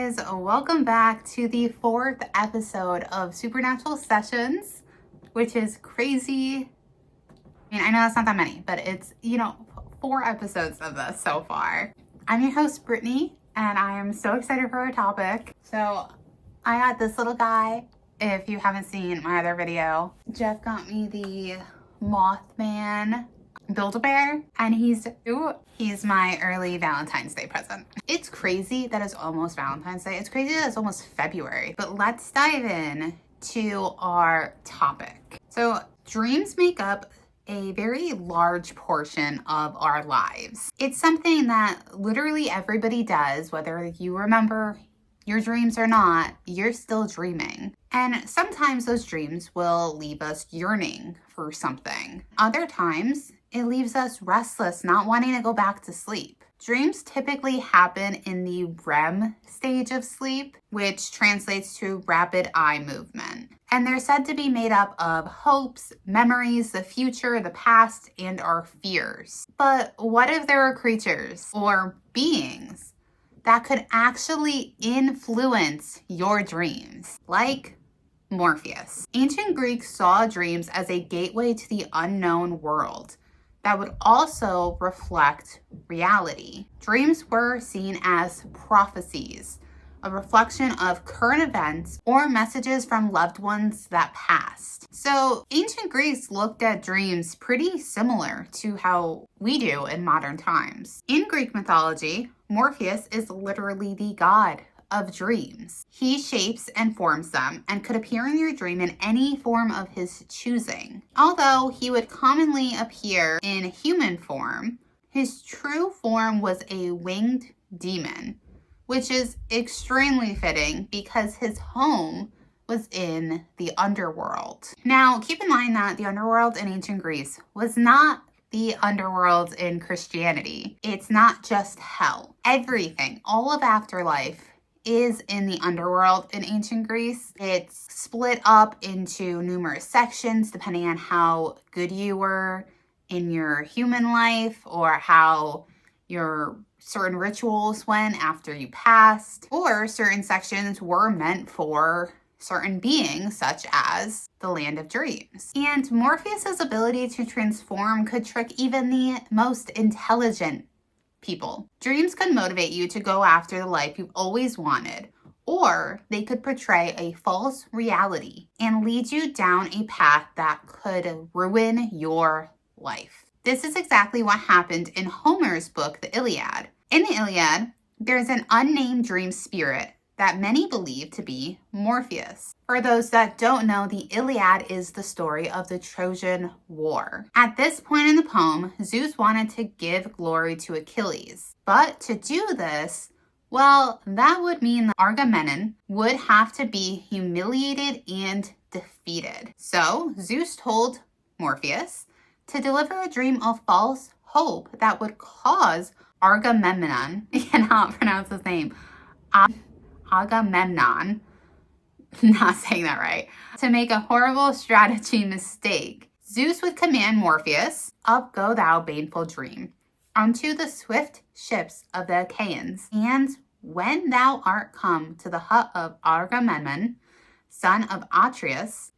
guys, welcome back to the 4th episode of Supernatural Sessions, which is crazy. I mean, I know that's not that many, but it's, 4 episodes of this so far. I'm your host, Brittany, and I am so excited for our topic. So I got this little guy. If you haven't seen my other video, Jeff got me the Mothman Build-A-Bear, and he's my early Valentine's Day present. It's crazy that it's almost Valentine's Day. It's crazy that it's almost February. But let's dive in to our topic. So dreams make up a very large portion of our lives. It's something that literally everybody does, whether you remember your dreams or not, you're still dreaming. And sometimes those dreams will leave us yearning for something. Other times, it leaves us restless, not wanting to go back to sleep. Dreams typically happen in the REM stage of sleep, which translates to rapid eye movement. And they're said to be made up of hopes, memories, the future, the past, and our fears. But what if there are creatures or beings that could actually influence your dreams, like Morpheus? Ancient Greeks saw dreams as a gateway to the unknown world that would also reflect reality. Dreams were seen as prophecies, a reflection of current events or messages from loved ones that passed. So ancient Greeks looked at dreams pretty similar to how we do in modern times. In Greek mythology, Morpheus is literally the god of dreams. He shapes and forms them and could appear in your dream in any form of his choosing. Although he would commonly appear in human form, his true form was a winged demon, which is extremely fitting because his home was in the underworld. Now, keep in mind that the underworld in ancient Greece was not the underworld in Christianity. It's not just hell. Everything, all of afterlife, is in the underworld in ancient Greece. It's split up into numerous sections depending on how good you were in your human life or how your certain rituals went after you passed, or certain sections were meant for certain beings such as the land of dreams. And Morpheus's ability to transform could trick even the most intelligent people. Dreams could motivate you to go after the life you've always wanted, or they could portray a false reality and lead you down a path that could ruin your life. This is exactly what happened in Homer's book, the Iliad. In the Iliad, there's an unnamed dream spirit that many believe to be Morpheus. For those that don't know, the Iliad is the story of the Trojan War. At this point in the poem, Zeus wanted to give glory to Achilles. But to do this, well, that would mean that Agamemnon would have to be humiliated and defeated. So Zeus told Morpheus to deliver a dream of false hope that would cause Agamemnon, I cannot pronounce his name, Agamemnon, not saying that right, to make a horrible strategy mistake. Zeus would command Morpheus, "Up go thou, baneful dream, unto the swift ships of the Achaeans, and when thou art come to the hut of Agamemnon, son of Atreus,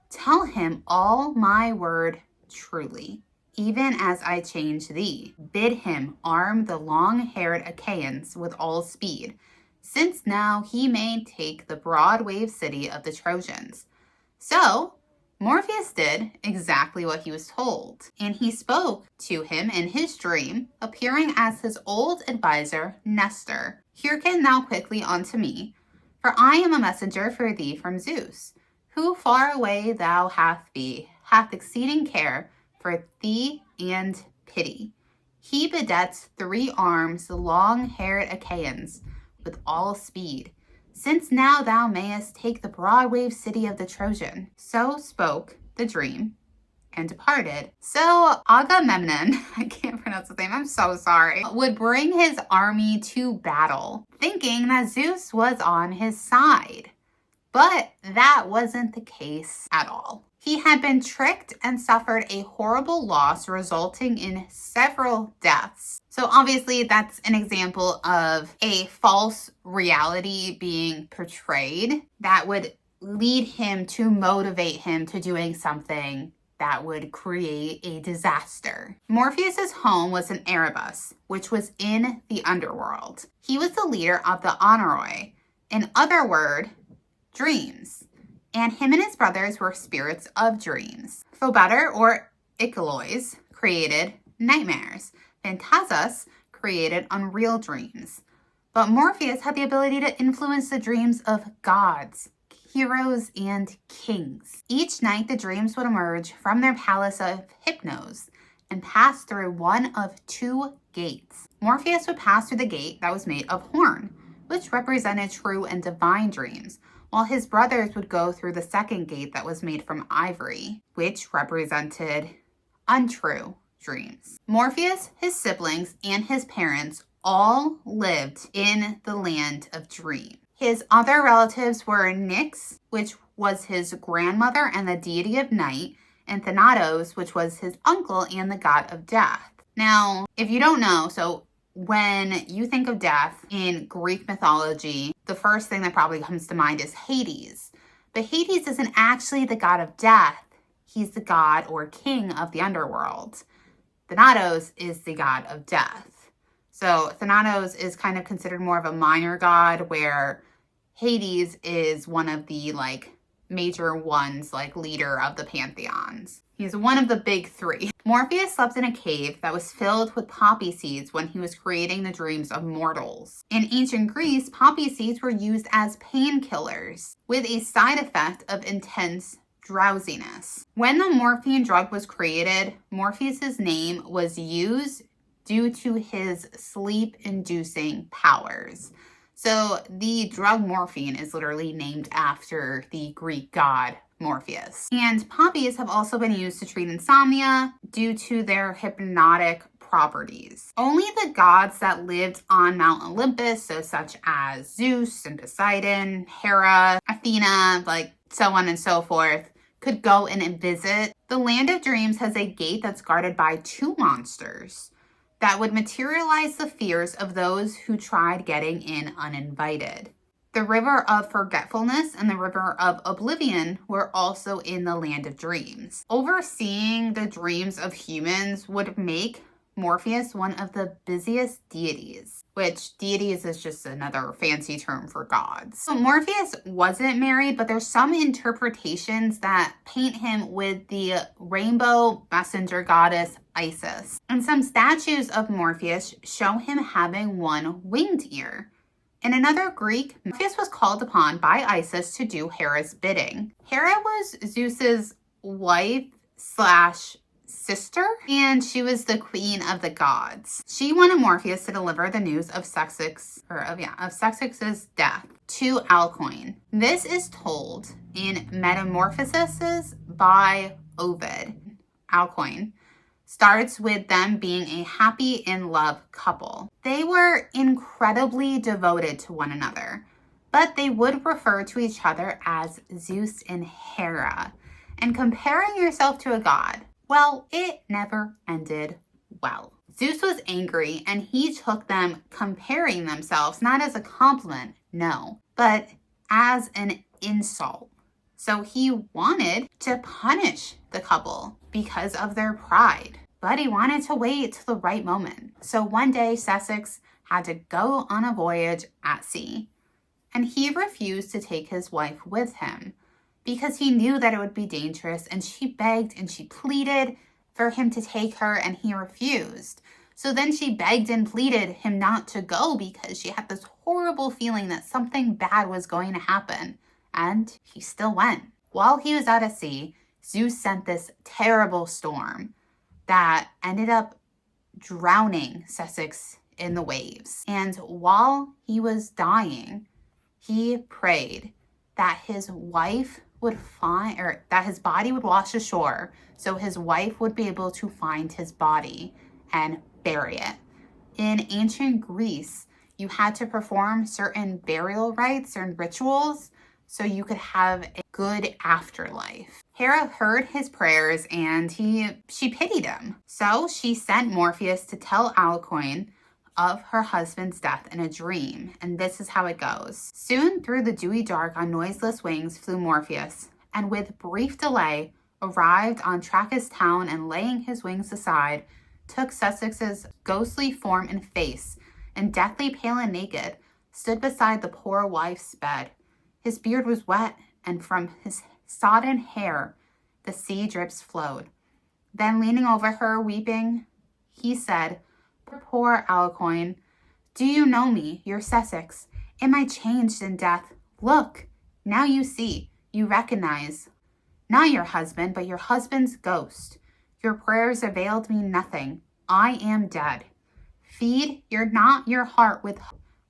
tell him all my word truly, even as I change thee. Bid him arm the long-haired Achaeans with all speed, since now he may take the broad wave city of the Trojans." So Morpheus did exactly what he was told, and he spoke to him in his dream, appearing as his old advisor Nestor. "Hearken thou quickly unto me, for I am a messenger for thee from Zeus, who far away thou hath exceeding care for thee and pity. He bedets 3 arms the long-haired Achaeans with all speed, since now thou mayest take the broad wave city of the Trojan." So spoke the dream and departed. So Agamemnon, I can't pronounce his name, I'm so sorry, would bring his army to battle, thinking that Zeus was on his side. But that wasn't the case at all. He had been tricked and suffered a horrible loss resulting in several deaths. So obviously that's an example of a false reality being portrayed that would lead him to motivate him to doing something that would create a disaster. Morpheus's home was in Erebus, which was in the underworld. He was the leader of the Honoroi, in other words, dreams. And him and his brothers were spirits of dreams. Phobetter, or Icholois, created nightmares. Phantasus created unreal dreams. But Morpheus had the ability to influence the dreams of gods, heroes, and kings. Each night, the dreams would emerge from their palace of Hypnos and pass through one of two gates. Morpheus would pass through the gate that was made of horn, which represented true and divine dreams, while his brothers would go through the second gate that was made from ivory, which represented untrue dreams. Morpheus, his siblings, and his parents all lived in the land of dreams. His other relatives were Nyx, which was his grandmother and the deity of night, and Thanatos, which was his uncle and the god of death. Now, if you don't know, so when you think of death in Greek mythology, the first thing that probably comes to mind is Hades. But Hades isn't actually the god of death. He's the god or king of the underworld. Thanatos is the god of death. So Thanatos is kind of considered more of a minor god, where Hades is one of the major ones, leader of the pantheons. He's one of the big three. Morpheus slept in a cave that was filled with poppy seeds when he was creating the dreams of mortals. In ancient Greece, poppy seeds were used as painkillers with a side effect of intense drowsiness. When the morphine drug was created, Morpheus's name was used due to his sleep-inducing powers. So the drug morphine is literally named after the Greek god Morpheus. And poppies have also been used to treat insomnia due to their hypnotic properties. Only the gods that lived on Mount Olympus, so such as Zeus and Poseidon, Hera, Athena, so on and so forth, could go and visit. The Land of Dreams has a gate that's guarded by two monsters that would materialize the fears of those who tried getting in uninvited. The River of Forgetfulness and the River of Oblivion were also in the Land of Dreams. Overseeing the dreams of humans would make Morpheus one of the busiest deities, which deities is just another fancy term for gods. So Morpheus wasn't married, but there's some interpretations that paint him with the rainbow messenger goddess Isis. And some statues of Morpheus show him having one winged ear. In another Greek, Morpheus was called upon by Isis to do Hera's bidding. Hera was Zeus's wife / sister, and she was the queen of the gods. She wanted Morpheus to deliver the news of Ceyx's death to Alcuin. This is told in Metamorphoses by Ovid. Alcuin starts with them being a happy in love couple. They were incredibly devoted to one another, but they would refer to each other as Zeus and Hera. And comparing yourself to a god, well, it never ended well. Zeus was angry, and he took them comparing themselves not as a compliment, no, but as an insult. So he wanted to punish the couple because of their pride, but he wanted to wait till the right moment. So one day, Ceyx had to go on a voyage at sea, and he refused to take his wife with him because he knew that it would be dangerous, and she begged and she pleaded for him to take her, and he refused. So then she begged and pleaded him not to go because she had this horrible feeling that something bad was going to happen, and he still went. While he was out at sea, Zeus sent this terrible storm that ended up drowning Ceyx in the waves. And while he was dying, he prayed that his wife would find, or that his body would wash ashore, so his wife would be able to find his body and bury it. In ancient Greece, you had to perform certain burial rites, certain rituals, so you could have a good afterlife. Hera heard his prayers and she pitied him. So she sent Morpheus to tell Alcuin of her husband's death in a dream, and this is how it goes. Soon through the dewy dark on noiseless wings flew Morpheus, and with brief delay arrived on Trachis town, and laying his wings aside, took Sussex's ghostly form and face, and deathly pale and naked, stood beside the poor wife's bed. His beard was wet, and from his sodden hair the sea drips flowed. Then leaning over her, weeping, he said, "Poor Alcuin, do you know me, your Sussex? Am I changed in death? Look, now you see, you recognize, not your husband, but your husband's ghost. Your prayers availed me nothing. I am dead. Feed not your heart with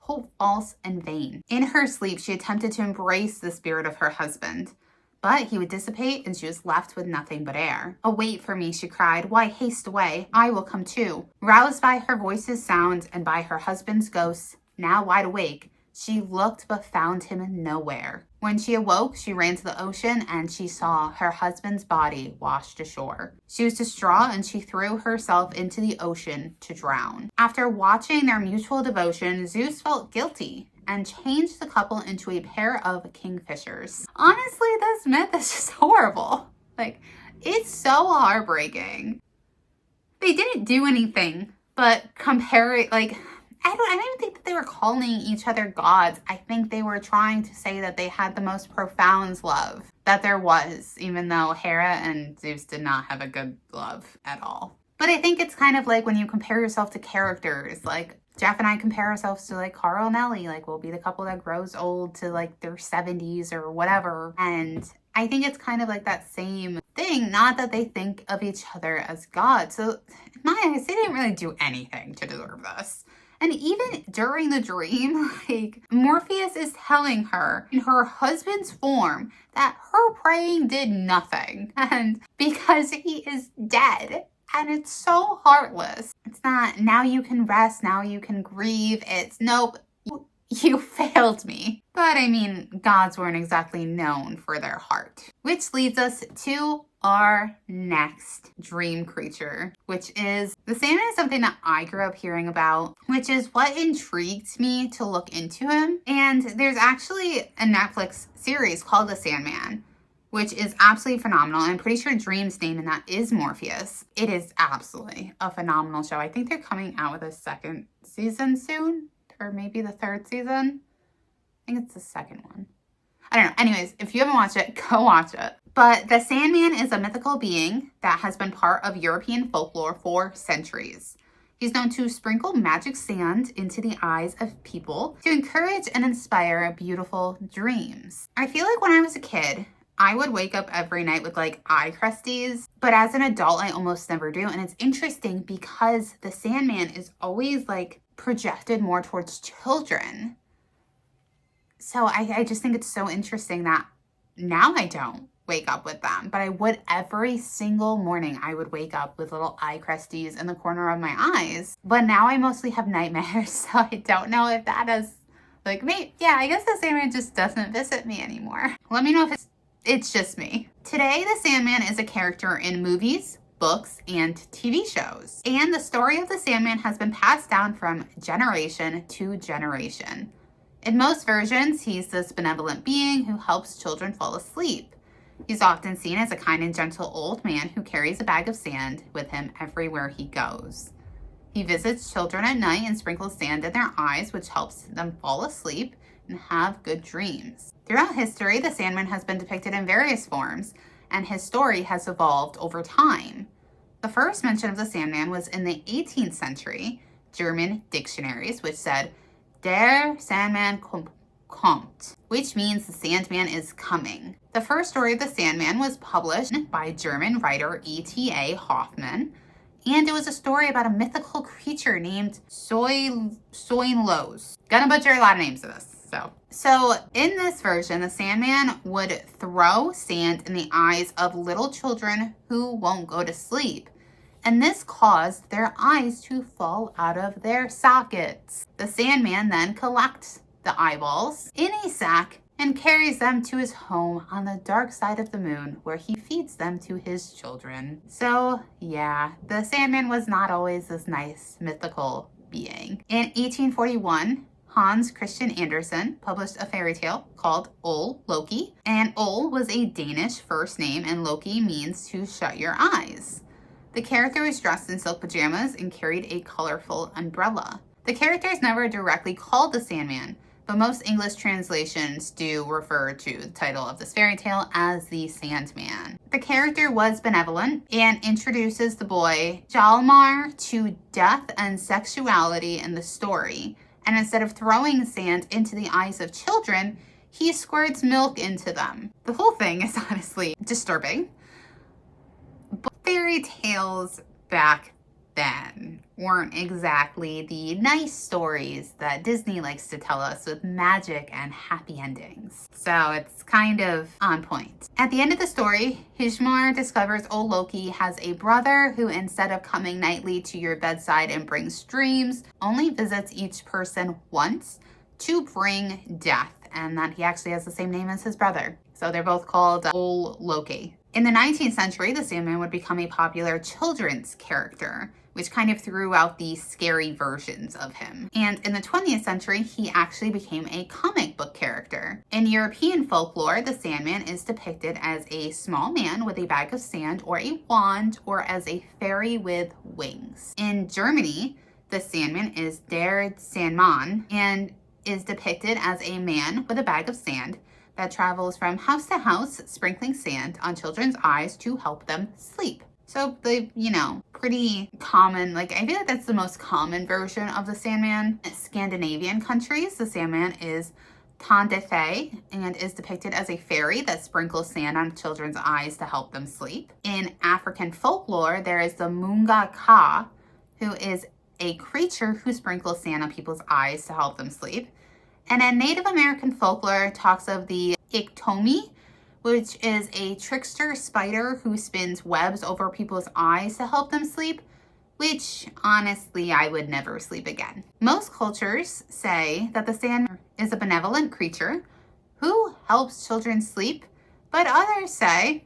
hope false and vain." In her sleep, she attempted to embrace the spirit of her husband, but he would dissipate and she was left with nothing but air. "Await for me," she cried. "Why haste away? I will come too." Roused by her voice's sound and by her husband's ghost, now wide awake, she looked but found him nowhere. When she awoke, she ran to the ocean and she saw her husband's body washed ashore. She was distraught and she threw herself into the ocean to drown. After watching their mutual devotion, Zeus felt guilty and changed the couple into a pair of kingfishers. Honestly, this myth is just horrible. It's so heartbreaking. They didn't do anything but compare it, I don't even think that they were calling each other gods. I think they were trying to say that they had the most profound love that there was, even though Hera and Zeus did not have a good love at all. But I think it's kind of like when you compare yourself to characters, Jeff and I compare ourselves to Carl and Ellie, we'll be the couple that grows old to their 70s or whatever. And I think it's kind of that same thing, not that they think of each other as gods. So in my eyes, they didn't really do anything to deserve this. And even during the dream, Morpheus is telling her in her husband's form that her praying did nothing. And because he is dead. And it's so heartless. It's not, now you can rest, now you can grieve. It's, nope, you failed me. But I mean, gods weren't exactly known for their heart. Which leads us to our next dream creature, which is the sandman. Is something that I grew up hearing about, which is what intrigued me to look into him. And there's actually a Netflix series called The Sandman, which is absolutely phenomenal. I'm pretty sure Dream's name in that is Morpheus. It is absolutely a phenomenal show. I think they're coming out with a second season soon, or maybe the third season. I think it's the second one. I don't know. Anyways, if you haven't watched it, go watch it. But the Sandman is a mythical being that has been part of European folklore for centuries. He's known to sprinkle magic sand into the eyes of people to encourage and inspire beautiful dreams. I feel like when I was a kid, I would wake up every night with eye crusties, but as an adult, I almost never do. And it's interesting because the Sandman is always projected more towards children. So I just think it's so interesting that now I don't wake up with them, but I would every single morning. I would wake up with little eye crusties in the corner of my eyes, but now I mostly have nightmares. So I don't know if that is me. Yeah, I guess the Sandman just doesn't visit me anymore. Let me know if it's just me. Today, the Sandman is a character in movies, books, and TV shows. And the story of the Sandman has been passed down from generation to generation. In most versions, he's this benevolent being who helps children fall asleep. He's often seen as a kind and gentle old man who carries a bag of sand with him everywhere he goes. He visits children at night and sprinkles sand in their eyes, which helps them fall asleep and have good dreams. Throughout history, the Sandman has been depicted in various forms, and his story has evolved over time. The first mention of the Sandman was in the 18th century German dictionaries, which said, Der Sandman kommt, which means the Sandman is coming. The first story of the Sandman was published by German writer E.T.A. Hoffmann, and it was a story about a mythical creature named Soinlos. Gonna butcher a lot of names of this. So in this version, the Sandman would throw sand in the eyes of little children who won't go to sleep. And this caused their eyes to fall out of their sockets. The Sandman then collects the eyeballs in a sack and carries them to his home on the dark side of the moon, where he feeds them to his children. So yeah, the Sandman was not always this nice mythical being. In 1841, Hans Christian Andersen published a fairy tale called Ole Loki, and Ole was a Danish first name, and Loki means to shut your eyes. The character was dressed in silk pajamas and carried a colorful umbrella. The character is never directly called the Sandman, but most English translations do refer to the title of this fairy tale as the Sandman. The character was benevolent and introduces the boy Hjalmar to death and sexuality in the story. And instead of throwing sand into the eyes of children, he squirts milk into them. The whole thing is honestly disturbing. But fairy tales back then weren't exactly the nice stories that Disney likes to tell us with magic and happy endings. So it's kind of on point. At the end of the story, Hjalmar discovers Ole Loki has a brother who, instead of coming nightly to your bedside and brings dreams, only visits each person once to bring death, and that he actually has the same name as his brother. So they're both called Ole Loki. In the 19th century, the Sandman would become a popular children's character, which kind of threw out the scary versions of him. And in the 20th century, he actually became a comic book character. In European folklore, the Sandman is depicted as a small man with a bag of sand or a wand, or as a fairy with wings. In Germany, the Sandman is der Sandmann and is depicted as a man with a bag of sand that travels from house to house, sprinkling sand on children's eyes to help them sleep. So the, pretty common, I feel like that's the most common version of the Sandman. In Scandinavian countries, the Sandman is Tante Fae and is depicted as a fairy that sprinkles sand on children's eyes to help them sleep. In African folklore, there is the Munga Ka, who is a creature who sprinkles sand on people's eyes to help them sleep. And in Native American folklore, talks of the Iktomi, which is a trickster spider who spins webs over people's eyes to help them sleep, which honestly, I would never sleep again. Most cultures say that the Sandman is a benevolent creature who helps children sleep, but others say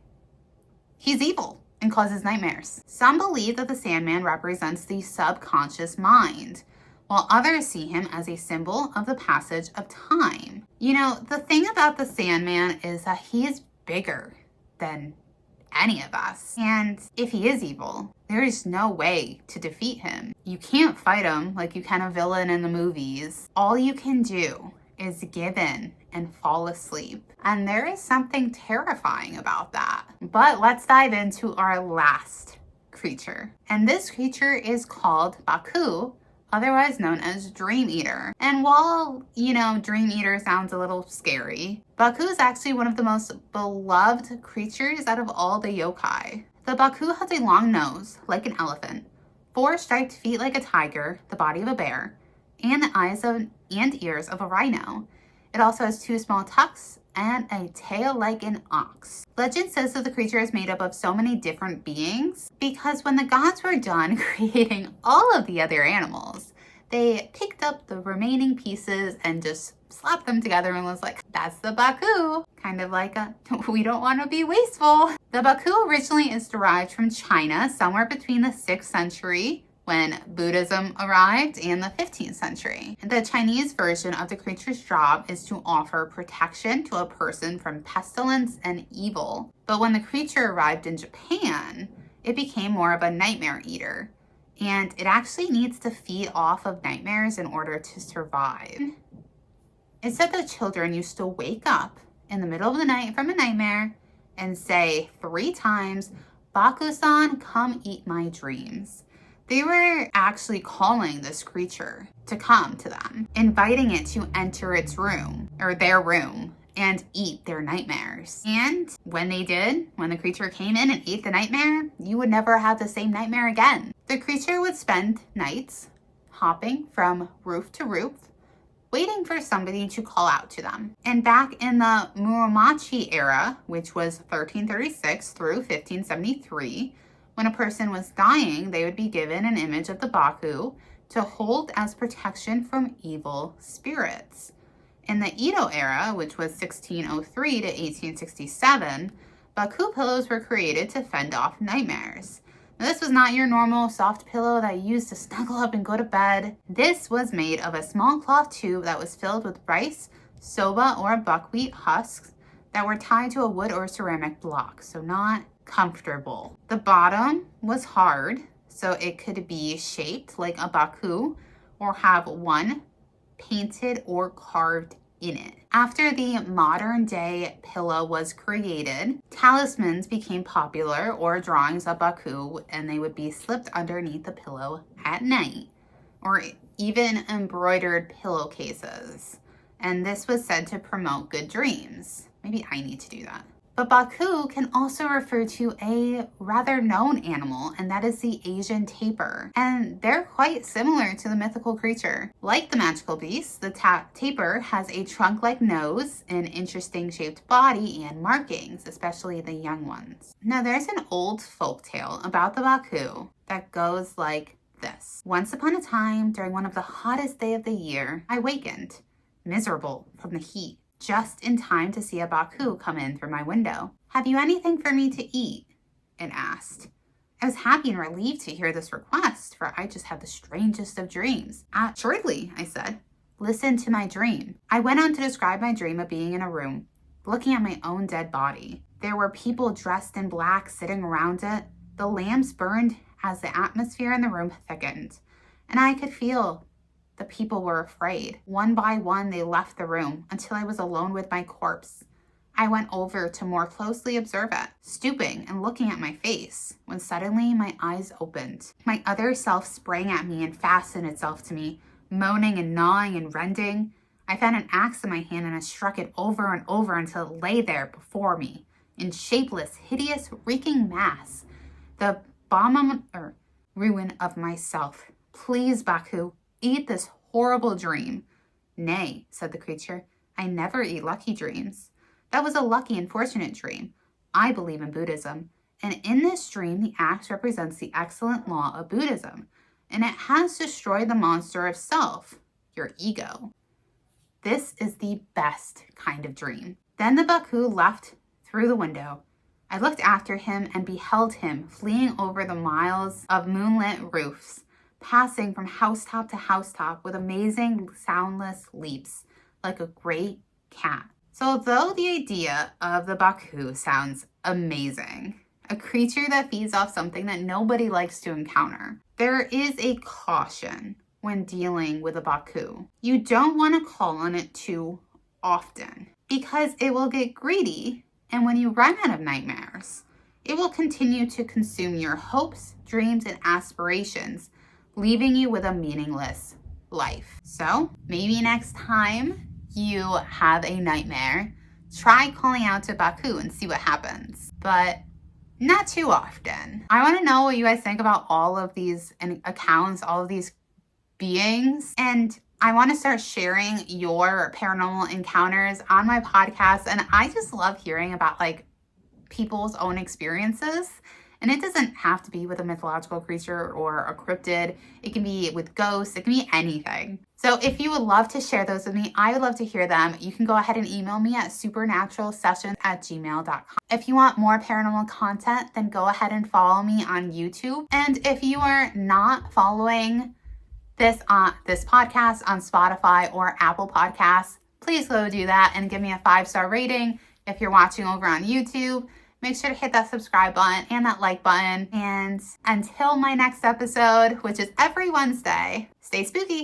he's evil and causes nightmares. Some believe that the Sandman represents the subconscious mind, while others see him as a symbol of the passage of time. The thing about the Sandman is that he is bigger than any of us. And if he is evil, there is no way to defeat him. You can't fight him like you can a villain in the movies. All you can do is give in and fall asleep. And there is something terrifying about that. But let's dive into our last creature. And this creature is called Baku, otherwise known as Dream Eater. And while, Dream Eater sounds a little scary, Baku is actually one of the most beloved creatures out of all the yokai. The Baku has a long nose, like an elephant, 4 striped feet like a tiger, the body of a bear, and the eyes and ears of a rhino. It also has 2 small tucks and a tail like an ox. Legend says that the creature is made up of so many different beings because when the gods were done creating all of the other animals, they picked up the remaining pieces and just slapped them together and was like, that's the Baku. Kind of like we don't want to be wasteful. The Baku originally is derived from China, somewhere between the 6th century when Buddhism arrived and the 15th century. The Chinese version of the creature's job is to offer protection to a person from pestilence and evil. But when the creature arrived in Japan, it became more of a nightmare eater. And it actually needs to feed off of nightmares in order to survive. It said that children used to wake up in the middle of the night from a nightmare and say 3 times, "Baku-san, come eat my dreams." They were actually calling this creature to come to them, inviting it to enter its room, or their room, and eat their nightmares. And when they did, when the creature came in and ate the nightmare, you would never have the same nightmare again. The creature would spend nights hopping from roof to roof, waiting for somebody to call out to them. And back in the Muromachi era, which was 1336 through 1573, when a person was dying, they would be given an image of the Baku to hold as protection from evil spirits. In the Edo era, which was 1603 to 1867, Baku pillows were created to fend off nightmares. Now, this was not your normal soft pillow that you used to snuggle up and go to bed. This was made of a small cloth tube that was filled with rice, soba, or buckwheat husks that were tied to a wood or ceramic block, so not comfortable. The bottom was hard, so it could be shaped like a Baku or have one painted or carved in it. After the modern day pillow was created, talismans became popular, or drawings of Baku, and they would be slipped underneath the pillow at night, or even embroidered pillowcases. And this was said to promote good dreams. Maybe I need to do that. But Baku can also refer to a rather known animal, and that is the Asian tapir. And they're quite similar to the mythical creature. Like the magical beast, the tapir has a trunk-like nose, an interesting shaped body, and markings, especially the young ones. Now, there's an old folktale about the Baku that goes like this. Once upon a time, during one of the hottest days of the year, I wakened, miserable from the heat, just in time to see a Baku come in through my window. "Have you anything for me to eat?" it asked. I was happy and relieved to hear this request, for I just had the strangest of dreams. "Surely," I said. "Listen to my dream." I went on to describe my dream of being in a room, looking at my own dead body. There were people dressed in black sitting around it. The lamps burned as the atmosphere in the room thickened, and I could feel the people were afraid. One by one, they left the room until I was alone with my corpse. I went over to more closely observe it, stooping and looking at my face, when suddenly my eyes opened. My other self sprang at me and fastened itself to me, moaning and gnawing and rending. I found an axe in my hand and I struck it over and over until it lay there before me, in shapeless, hideous, reeking mass, the ruin of myself. "Please, Baku, eat this horrible dream." "Nay," said the creature, "I never eat lucky dreams. That was a lucky and fortunate dream. I believe in Buddhism, and in this dream the axe represents the excellent law of Buddhism, and it has destroyed the monster of self, your ego. This is the best kind of dream." Then the Baku left through the window. I looked after him and beheld him fleeing over the miles of moonlit roofs, passing from housetop to housetop with amazing soundless leaps, like a great cat. So although the idea of the Baku sounds amazing, a creature that feeds off something that nobody likes to encounter, there is a caution when dealing with a Baku. You don't want to call on it too often, because it will get greedy, and when you run out of nightmares, it will continue to consume your hopes, dreams, and aspirations, leaving you with a meaningless life. So maybe next time you have a nightmare, try calling out to Baku and see what happens, but not too often. I want to know what you guys think about all of these accounts, all of these beings, and I want to start sharing your paranormal encounters on my podcast. And I just love hearing about like people's own experiences. And it doesn't have to be with a mythological creature or a cryptid. It can be with ghosts. It can be anything. So if you would love to share those with me, I would love to hear them. You can go ahead and email me at supernaturalsessions@gmail.com. If you want more paranormal content, then go ahead and follow me on YouTube. And if you are not following this podcast on Spotify or Apple Podcasts, please go do that and give me a 5-star rating. If you're watching over on YouTube, make sure to hit that subscribe button and that like button. And until my next episode, which is every Wednesday, stay spooky.